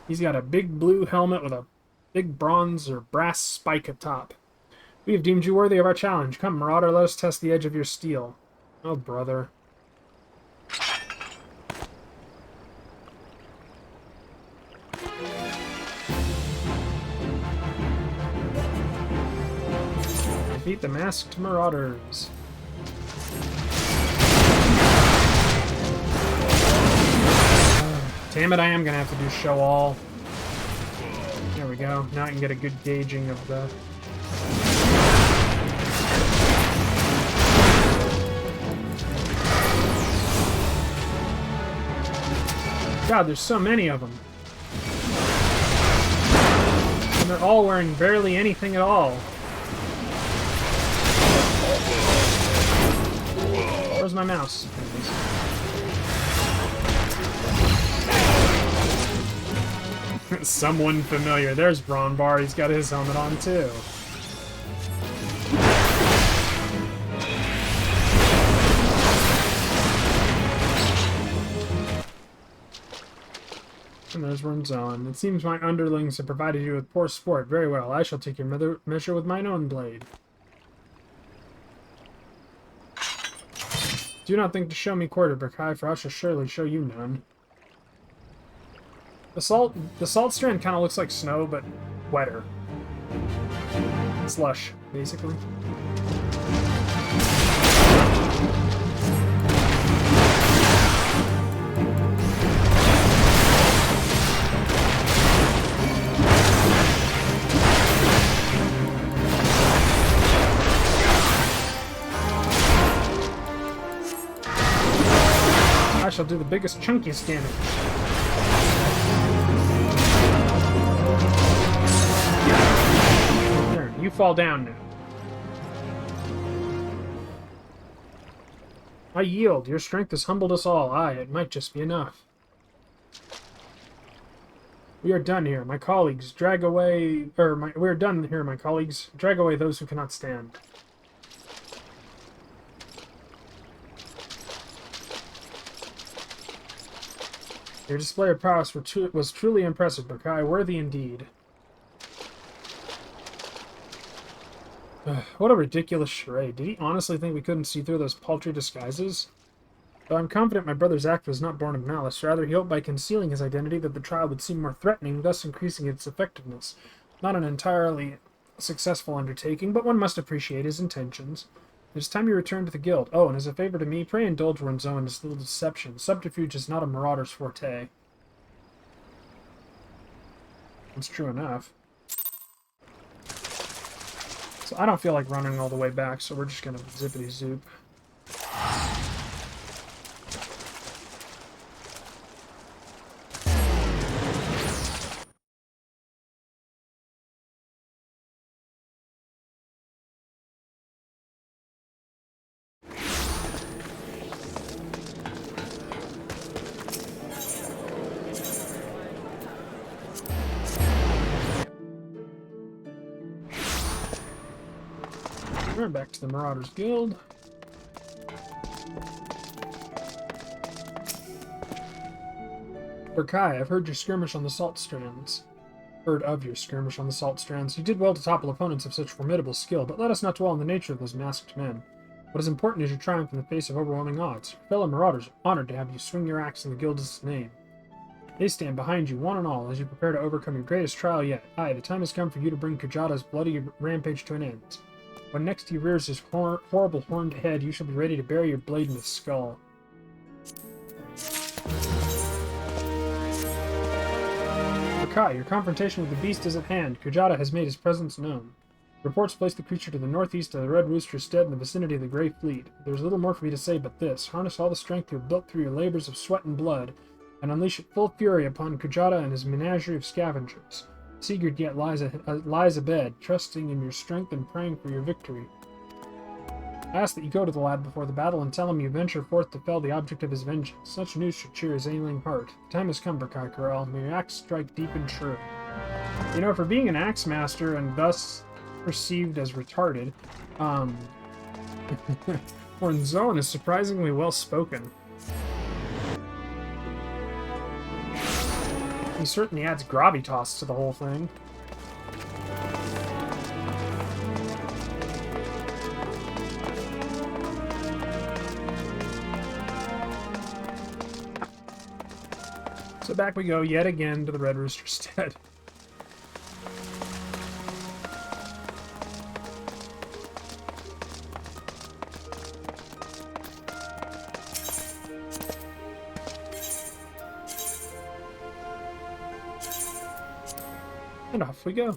He's got a big blue helmet with a big bronze or brass spike atop. We have deemed you worthy of our challenge. Come, Marauder, let us test the edge of your steel. Oh, brother. Defeat the masked Marauders. Damn it, I am gonna have to do show all. There we go. Now I can get a good gauging of the... God, there's so many of them. And they're all wearing barely anything at all. Where's my mouse? Someone familiar. There's Bronbar. He's got his helmet on, too. And there's Wernzoan. It seems my underlings have provided you with poor sport. Very well. I shall take your measure with mine own blade. Do not think to show me quarter, Berkai, for I shall surely show you none. The salt strand kind of looks like snow, but wetter. Slush, basically. I shall do the biggest, chunkiest damage. You fall down now. I yield. Your strength has humbled us all. Aye, it might just be enough. We are done here. My colleagues, drag away... we are done here, my colleagues. Drag away those who cannot stand. Your display of prowess was truly impressive, Berkai. Worthy indeed. What a ridiculous charade. Did he honestly think we couldn't see through those paltry disguises? Though I'm confident my brother's act was not born of malice, rather he hoped by concealing his identity that the trial would seem more threatening, thus increasing its effectiveness. Not an entirely successful undertaking, but one must appreciate his intentions. It is time you return to the guild. Oh, and as a favor to me, pray indulge Wernzoan in this little deception. Subterfuge is not a marauder's forte. It's true enough. So I don't feel like running all the way back, so we're just gonna zippity-zoop. We're back to the Marauders Guild. Berkai, I've heard your skirmish on the Salt Strands. Heard of your skirmish on the Salt Strands. You did well to topple opponents of such formidable skill, but let us not dwell on the nature of those masked men. What is important is your triumph in the face of overwhelming odds. Your fellow Marauders are honored to have you swing your axe in the guild's name. They stand behind you, one and all, as you prepare to overcome your greatest trial yet. Aye, the time has come for you to bring Kajata's bloody rampage to an end. When next he rears his horrible horned head, you shall be ready to bury your blade in his skull. Kai, your confrontation with the beast is at hand. Kujata has made his presence known. Reports place the creature to the northeast of the Red Rooster's stead in the vicinity of the Grey Fleet. There's little more for me to say but this. Harness all the strength you have built through your labors of sweat and blood, and unleash it full fury upon Kujata and his menagerie of scavengers. Sigurd yet lies abed, trusting in your strength and praying for your victory. I ask that you go to the lad before the battle and tell him you venture forth to fell the object of his vengeance. Such news should cheer his ailing heart. The time has come for Kai Corral. May your axe strike deep and true. You know, for being an axe master and thus perceived as retarded, Hornzone is surprisingly well spoken. He certainly adds gravitas to the whole thing. So back we go yet again to the Red Rooster stead. And off we go.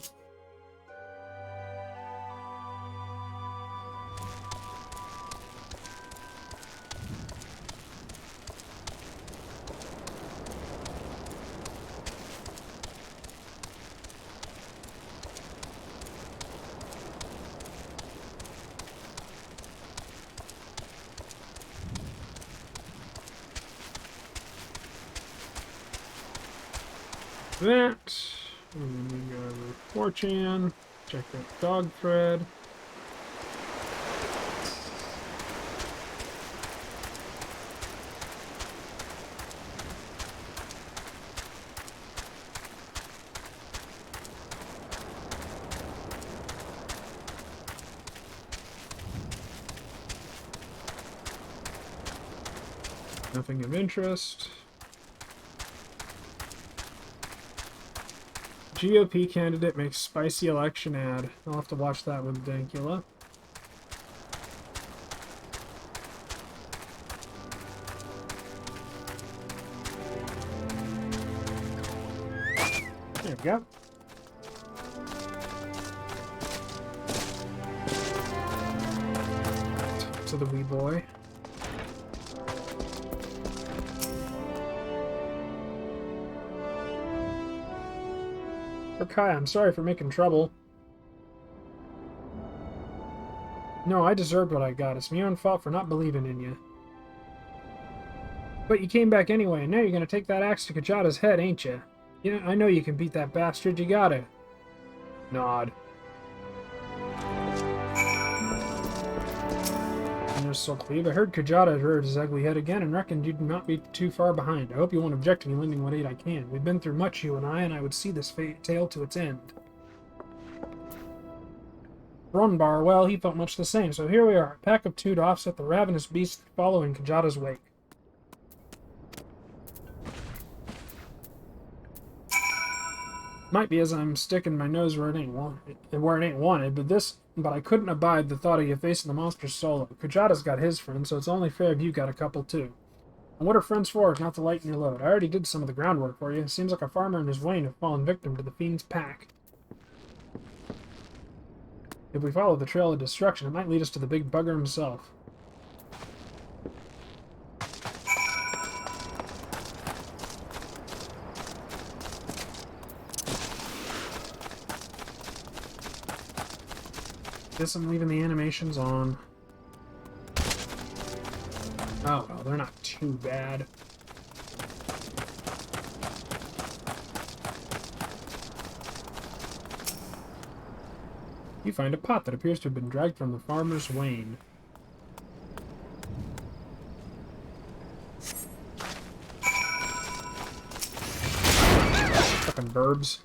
That. And then we go over to 4chan, check that dog thread. Nothing of interest. GOP candidate makes spicy election ad. I'll have to watch that with Dankula. There we go. Talk to the wee boy. Kai, I'm sorry for making trouble. No, I deserved what I got. It's my own fault for not believing in you. But you came back anyway, and now you're gonna take that axe to Kajata's head, ain't you? Yeah, I know you can beat that bastard. You gotta. Nod. So Cleve, I heard Kajata had reared his ugly head again and reckoned you'd not be too far behind. I hope you won't object to me lending what aid I can. We've been through much, you and I would see this tale to its end. Ronbar, well, he felt much the same, so here we are, a pack of two to offset the ravenous beasts that follow in Kajata's wake. Might be as I'm sticking my nose where it ain't wanted, but I couldn't abide the thought of you facing the monster solo. Kajata's got his friends, so it's only fair if you got a couple too. And what are friends for if not to lighten your load? I already did some of the groundwork for you. Seems like a farmer and his wain have fallen victim to the fiend's pack. If we follow the trail of destruction, it might lead us to the big bugger himself. Guess I'm leaving the animations on. Oh, well, they're not too bad. You find a pot that appears to have been dragged from the farmer's wain. Fucking burbs.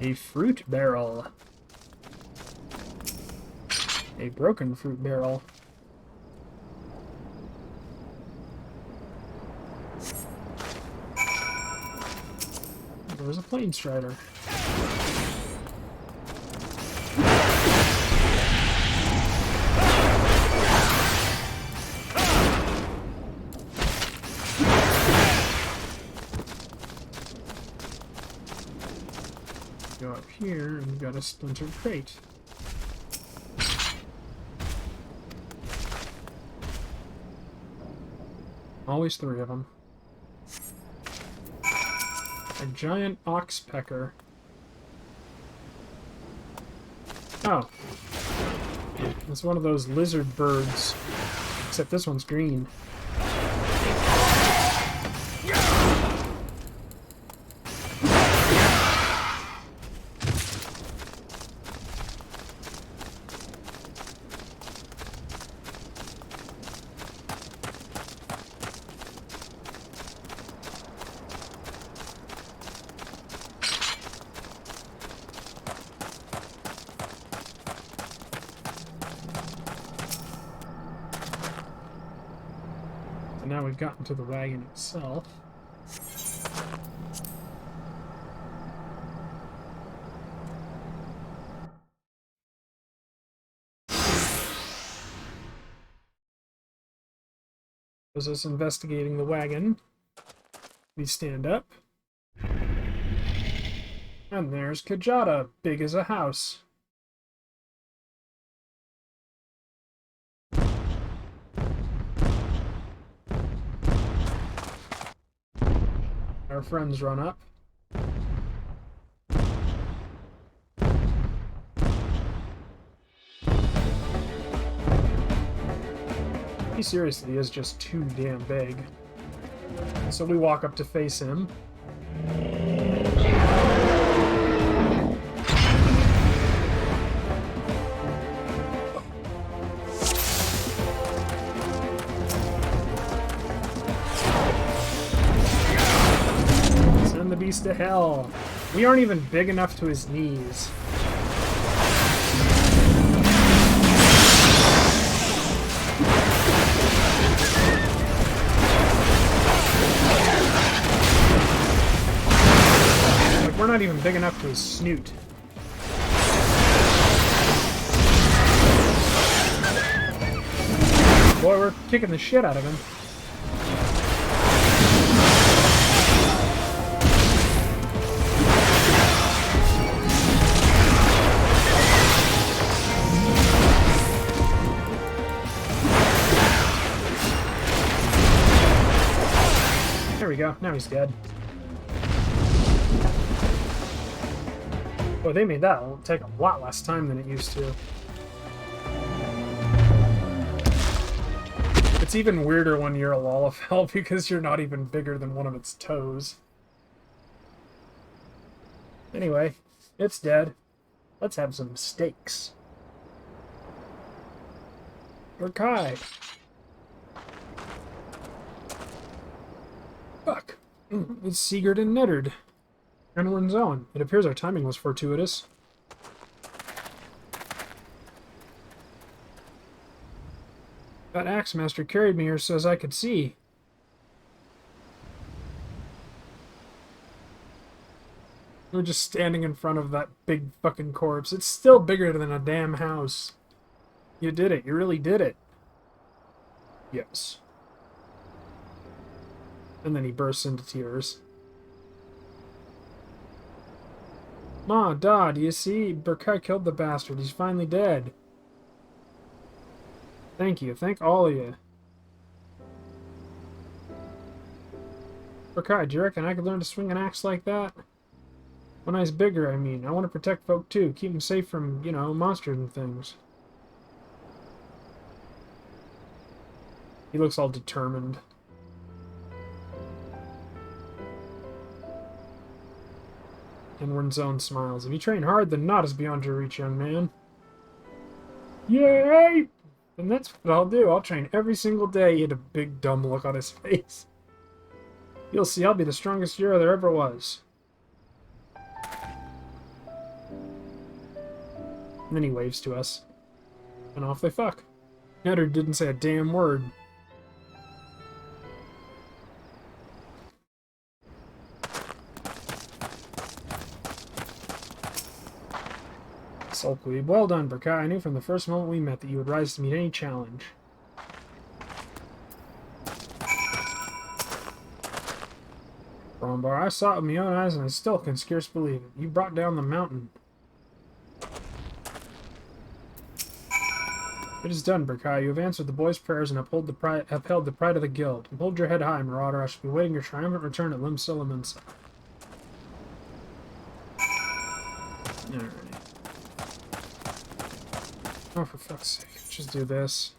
A fruit barrel. A broken fruit barrel. There was a plane strider. Go up here, and we've got a splintered crate. Always 3 of them. A giant oxpecker. Oh. It's one of those lizard birds. Except this one's green. Now we've gotten to the wagon itself. As us investigating the wagon, we stand up. And there's Kajata, big as a house. Our friends run up. He seriously is just too damn big. So we walk up to face him. Send the beast to hell. We aren't even big enough to his knees. We're not even big enough to his snoot. Boy, we're kicking the shit out of him. There we go. Now he's dead. Well, they made that take a lot less time than it used to. It's even weirder when you're a Lalafell because you're not even bigger than one of its toes. Anyway, it's dead. Let's have some steaks. Or Kai. Fuck. It's Sigurd and Neddard. And we're in zone. It appears our timing was fortuitous. That axe master carried me here so as I could see. We're just standing in front of that big fucking corpse. It's still bigger than a damn house. You did it. You really did it. Yes. And then he bursts into tears. Ma, Da, do you see? Burkai killed the bastard. He's finally dead. Thank you. Thank all of you. Burkai, do you reckon I could learn to swing an axe like that? When I was bigger, I mean. I want to protect folk too. Keep them safe from, you know, monsters and things. He looks all determined. Inward Zone smiles. If you train hard, then not is beyond your reach, young man. Yay! And that's what I'll do. I'll train every single day. He had a big dumb look on his face. You'll see, I'll be the strongest hero there ever was. And then he waves to us. And off they fuck. Netter didn't say a damn word. Sulkweed. Well done, Berkai. I knew from the first moment we met that you would rise to meet any challenge. Brombar, I saw it with my own eyes and I still can scarce believe it. You brought down the mountain. It is done, Berkai. You have answered the boys' prayers and upheld the pride of the guild. Hold your head high, Marauder. I shall be waiting your triumphant return at Lim Solomon's. Alright. Oh, for fuck's sake. Just do this.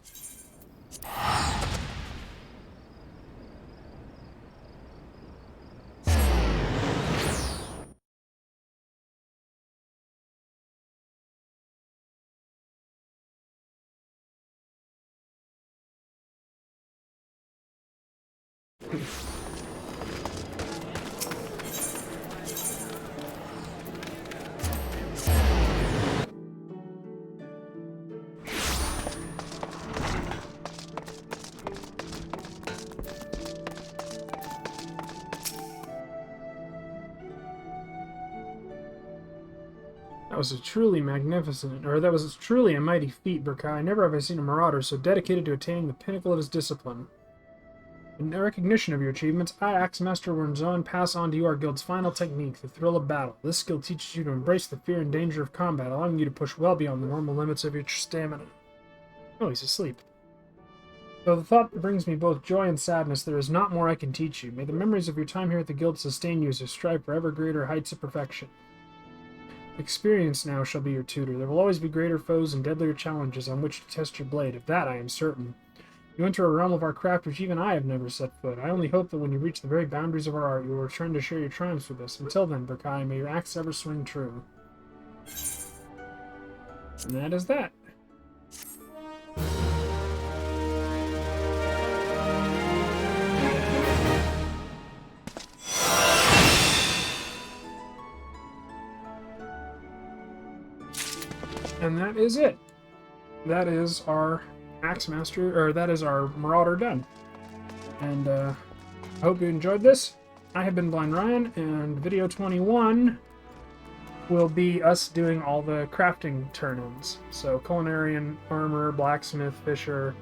That was truly a mighty feat, Berkai. Never have I seen a marauder so dedicated to attaining the pinnacle of his discipline. In recognition of your achievements, I, Axemaster Wernzon, pass on to you our guild's final technique, the thrill of battle. This skill teaches you to embrace the fear and danger of combat, allowing you to push well beyond the normal limits of your stamina. Oh, he's asleep. Though the thought brings me both joy and sadness, there is not more I can teach you. May the memories of your time here at the guild sustain you as you strive for ever greater heights of perfection. Experience now shall be your tutor. There will always be greater foes and deadlier challenges on which to test your blade. Of that I am certain. You enter a realm of our craft which even I have never set foot. I only hope that when you reach the very boundaries of our art, you will return to share your triumphs with us. Until then, Berkai, may your axe ever swing true. And that is that. And that is it. That is our Axemaster, or that is our Marauder done. And I hope you enjoyed this. I have been Blind Ryan, and video 21 will be us doing all the crafting turn-ins. So culinarian, armor, blacksmith, fisher,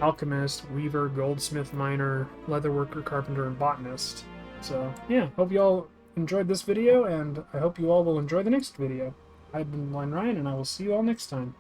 alchemist, weaver, goldsmith, miner, leatherworker, carpenter, and botanist. So yeah, hope you all enjoyed this video, and I hope you all will enjoy the next video. I've been Blind Ryan, and I will see you all next time.